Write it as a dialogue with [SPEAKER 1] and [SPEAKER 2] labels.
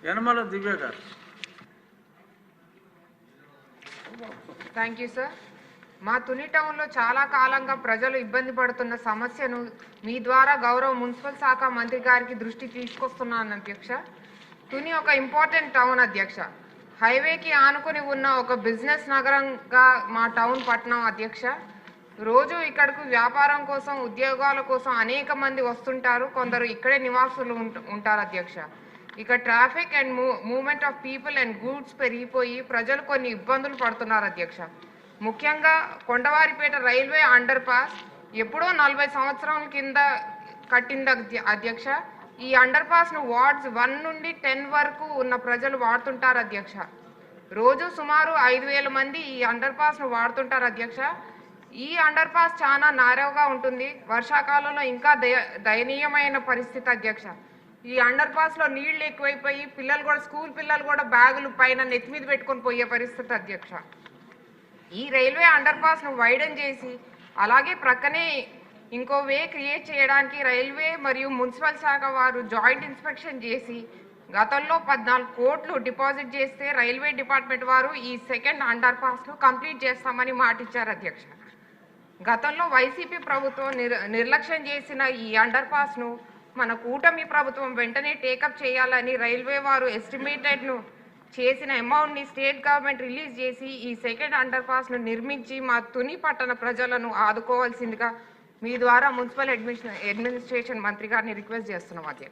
[SPEAKER 1] యనమల దివ్య గారు.
[SPEAKER 2] Thank you sir. మా తుని టౌన్లో చాలా కాలంగా ప్రజలు ఇబ్బంది పడుతున్న సమస్యను మీ ద్వారా గౌరవ మున్సిపల్ శాఖ మంత్రి గారికి దృష్టి తీసుకొస్తున్నాను అధ్యక్ష. తుని ఒక ఇంపార్టెంట్ టౌన్ అధ్యక్ష. హైవేకి ఆనుకుని ఉన్న ఒక బిజినెస్ నగరంగా మా టౌన్ పట్టణం అధ్యక్ష. రోజు ఇక్కడకు వ్యాపారం కోసం ఉద్యోగాల కోసం అనేక మంది వస్తుంటారు. కొందరు ఇక్కడే నివాసులు ఉంటారు అధ్యక్ష. ఇక traffic and movement of people and goods పెరిగిపోయి ప్రజలు కొన్ని ఇబ్బందులు పడుతున్నారు అధ్యక్ష. ముఖ్యంగా కొండవారిపేట రైల్వే అండర్ పాస్ ఎప్పుడో 40 సంవత్సరాల కింద కట్టింది అధ్యక్ష. ఈ అండర్ పాస్ను వార్డ్స్ 1 నుండి 10 వరకు ఉన్న ప్రజలు వాడుతుంటారు అధ్యక్ష. రోజు సుమారు 5,000 మంది ఈ అండర్ పాస్ను వాడుతుంటారు అధ్యక్ష. ఈ అండర్ పాస్ చాలా నారోగా ఉంటుంది. వర్షాకాలంలో ఇంకా దయనీయమైన పరిస్థితి అధ్యక్ష. ఈ అండర్ పాస్లో నీళ్లు ఎక్కువైపోయి పిల్లలు కూడా స్కూల్ పిల్లలు కూడా బ్యాగులు పైన నెత్తి మీద పెట్టుకొని పోయే పరిస్థితి అధ్యక్ష. ఈ రైల్వే అండర్ పాస్ను వైడన్ చేసి అలాగే ప్రక్కనే ఇంకో వే క్రియేట్ చేయడానికి రైల్వే మరియు మున్సిపల్ శాఖ వారు జాయింట్ ఇన్స్పెక్షన్ చేసి గతంలో 14 కోట్లు డిపాజిట్ చేస్తే రైల్వే డిపార్ట్మెంట్ వారు ఈ సెకండ్ అండర్ పాస్ను కంప్లీట్ చేస్తామని మాటిచ్చారు అధ్యక్ష. గతంలో వైసీపీ ప్రభుత్వం నిర్లక్ష్యం చేసిన ఈ అండర్ పాస్ను మన కూటమి ప్రభుత్వం వెంటనే టేకప్ చేయాలని రైల్వే వారు ఎస్టిమేటెడ్ను చేసిన అమౌంట్ని స్టేట్ గవర్నమెంట్ రిలీజ్ చేసి ఈ సెకండ్ అండర్ పాస్ను నిర్మించి మా తుని పట్టణ ప్రజలను ఆదుకోవాల్సిందిగా మీ ద్వారా మున్సిపల్ అడ్మినిస్ట్రేషన్ మంత్రి గారిని రిక్వెస్ట్ చేస్తున్నాం అధ్యక్ష.